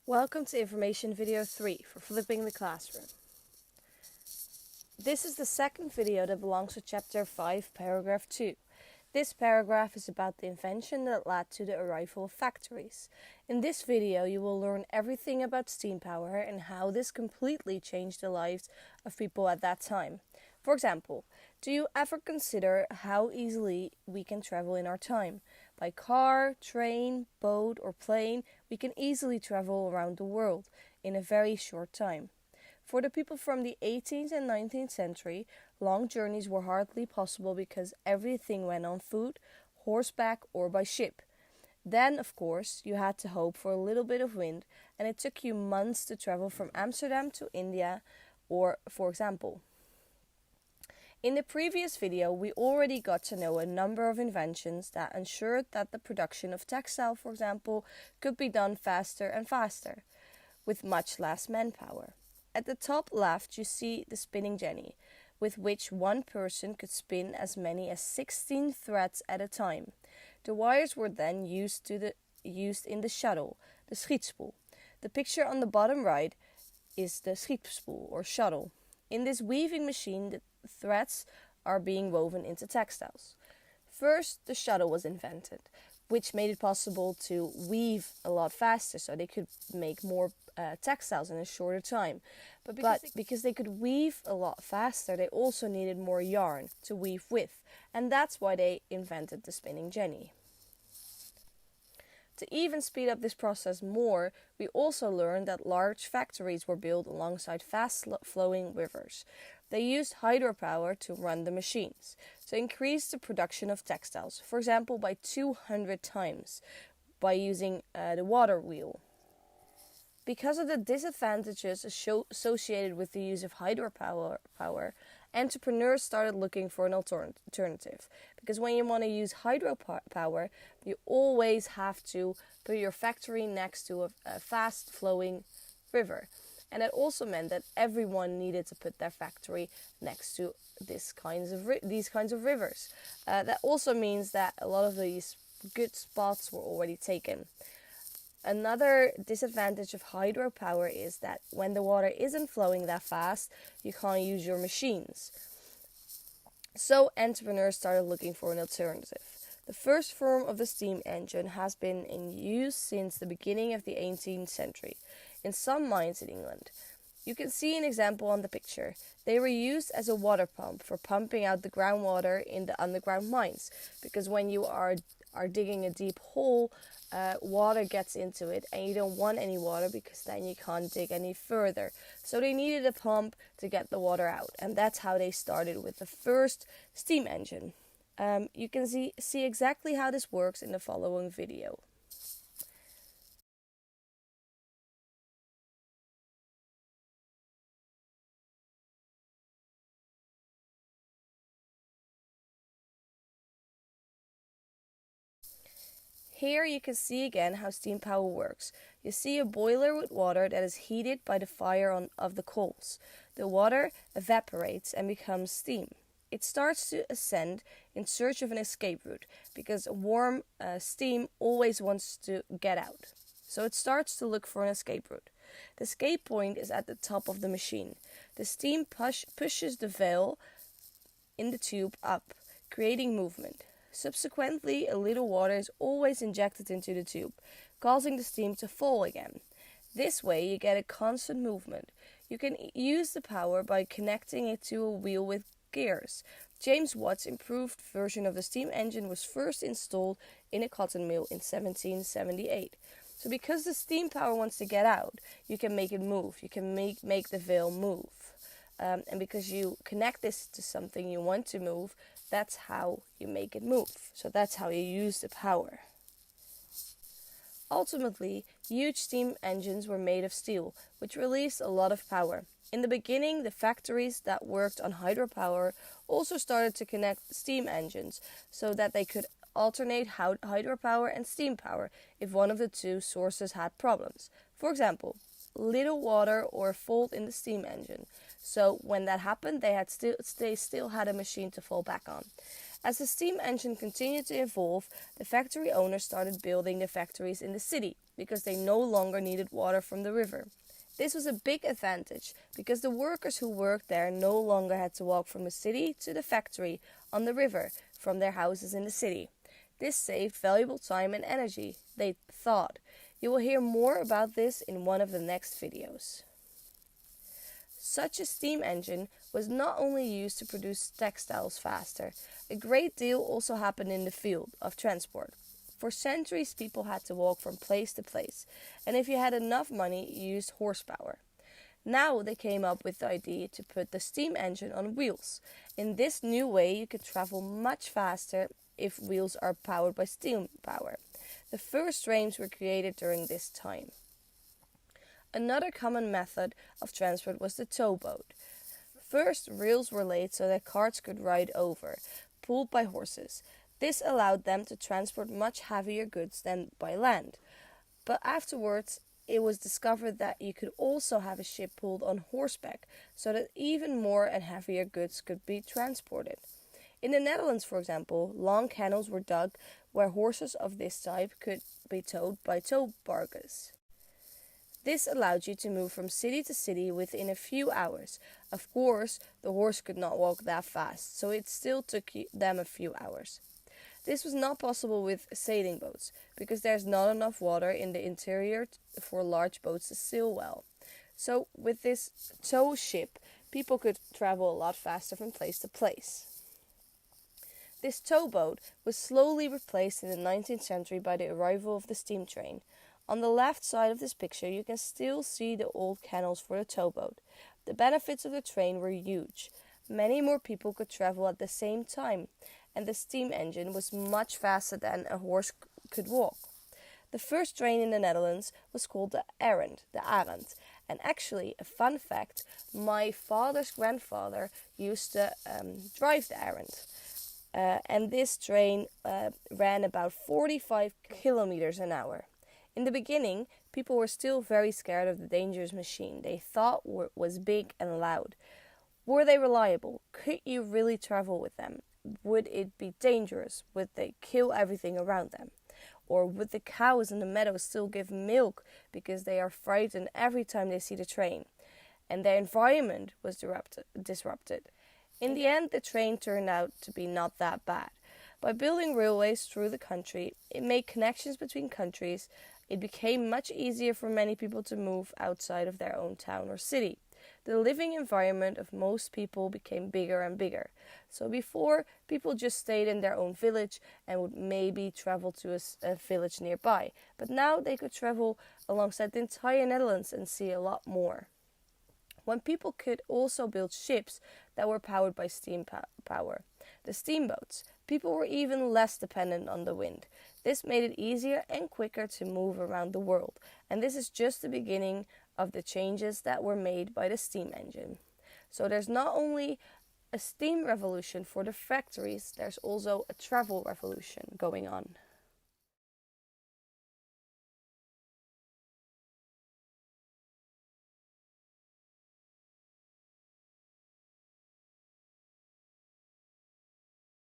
Welcome to information video 3 for flipping the classroom. This is the second video that belongs to chapter 5, paragraph 2. This paragraph is about the invention that led to the arrival of factories. In this video you will learn everything about steam power and how this completely changed the lives of people at that time. For example, do you ever consider how easily we can travel in our time? By car, train, boat or plane, we can easily travel around the world in a very short time. For the people from the 18th and 19th century, long journeys were hardly possible because everything went on foot, horseback or by ship. Then, of course, you had to hope for a little bit of wind, and it took you months to travel from Amsterdam to India, or for example. In the previous video, we already got to know a number of inventions that ensured that the production of textile, for example, could be done faster and faster, with much less manpower. At the top left, you see the spinning jenny, with which one person could spin as many as 16 threads at a time. The wires were then used in the shuttle, the schietspoel. The picture on the bottom right is the schietspoel or shuttle. In this weaving machine, the threads are being woven into textiles. First, the shuttle was invented, which made it possible to weave a lot faster, so they could make more textiles in a shorter time. But because they could weave a lot faster, they also needed more yarn to weave with, and that's why they invented the spinning jenny. To even speed up this process more, we also learned that large factories were built alongside fast-flowing rivers. They used hydropower to run the machines, to increase the production of textiles, for example by 200 times, by using the water wheel. Because of the disadvantages associated with the use of hydropower, entrepreneurs started looking for an alternative. Because when you want to use hydropower, you always have to put your factory next to a fast-flowing river. And that also meant that everyone needed to put their factory next to these kinds of rivers. That also means that a lot of these good spots were already taken. Another disadvantage of hydropower is that when the water isn't flowing that fast, you can't use your machines. So entrepreneurs started looking for an alternative. The first form of the steam engine has been in use since the beginning of the 18th century in some mines in England. You can see an example on the picture. They were used as a water pump for pumping out the groundwater in the underground mines, because when you are digging a deep hole, water gets into it and you don't want any water because then you can't dig any further. So they needed a pump to get the water out, and that's how they started with the first steam engine. You can see exactly how this works in the following video. Here you can see again how steam power works. You see a boiler with water that is heated by the fire of the coals. The water evaporates and becomes steam. It starts to ascend in search of an escape route because warm steam always wants to get out. So it starts to look for an escape route. The escape point is at the top of the machine. The steam pushes the valve in the tube up, creating movement. Subsequently, a little water is always injected into the tube, causing the steam to fall again. This way you get a constant movement. You can use the power by connecting it to a wheel with gears. James Watt's improved version of the steam engine was first installed in a cotton mill in 1778. So because the steam power wants to get out, you can make it move. You can make the valve move. And because you connect this to something you want to move, that's how you make it move. So that's how you use the power. Ultimately, huge steam engines were made of steel, which released a lot of power. In the beginning, the factories that worked on hydropower also started to connect steam engines so that they could alternate hydropower and steam power if one of the two sources had problems. For example, little water or a fault in the steam engine. So when that happened, they still had a machine to fall back on. As the steam engine continued to evolve, the factory owners started building the factories in the city because they no longer needed water from the river. This was a big advantage because the workers who worked there no longer had to walk from the city to the factory on the river from their houses in the city. This saved valuable time and energy, they thought. You will hear more about this in one of the next videos. Such a steam engine was not only used to produce textiles faster, a great deal also happened in the field of transport. For centuries, people had to walk from place to place, and if you had enough money, you used horsepower. Now they came up with the idea to put the steam engine on wheels. In this new way, you could travel much faster if wheels are powered by steam power. The first trains were created during this time. Another common method of transport was the towboat. First, rails were laid so that carts could ride over, pulled by horses. This allowed them to transport much heavier goods than by land. But afterwards, it was discovered that you could also have a ship pulled on horseback, so that even more and heavier goods could be transported. In the Netherlands, for example, long canals were dug where horses of this type could be towed by tow barges. This allowed you to move from city to city within a few hours. Of course, the horse could not walk that fast, so it still took them a few hours. This was not possible with sailing boats, because there's not enough water in the interior for large boats to sail well. So with this tow ship, people could travel a lot faster from place to place. This towboat was slowly replaced in the 19th century by the arrival of the steam train. On the left side of this picture, you can still see the old canals for the towboat. The benefits of the train were huge. Many more people could travel at the same time, and the steam engine was much faster than a horse could walk. The first train in the Netherlands was called the Arend, and actually, a fun fact, my father's grandfather used to drive the Arend. And this train ran about 45 kilometers an hour. In the beginning, people were still very scared of the dangerous machine. They thought it was big and loud. Were they reliable? Could you really travel with them? Would it be dangerous? Would they kill everything around them? Or would the cows in the meadows still give milk because they are frightened every time they see the train? And their environment was disrupted. In the end, the train turned out to be not that bad. By building railways through the country, it made connections between countries. It became much easier for many people to move outside of their own town or city. The living environment of most people became bigger and bigger. So before, people just stayed in their own village and would maybe travel to a village nearby. But now they could travel alongside the entire Netherlands and see a lot more. When people could also build ships that were powered by steam power, the steamboats, people were even less dependent on the wind. This made it easier and quicker to move around the world, and this is just the beginning of the changes that were made by the steam engine. So there's not only a steam revolution for the factories, there's also a travel revolution going on.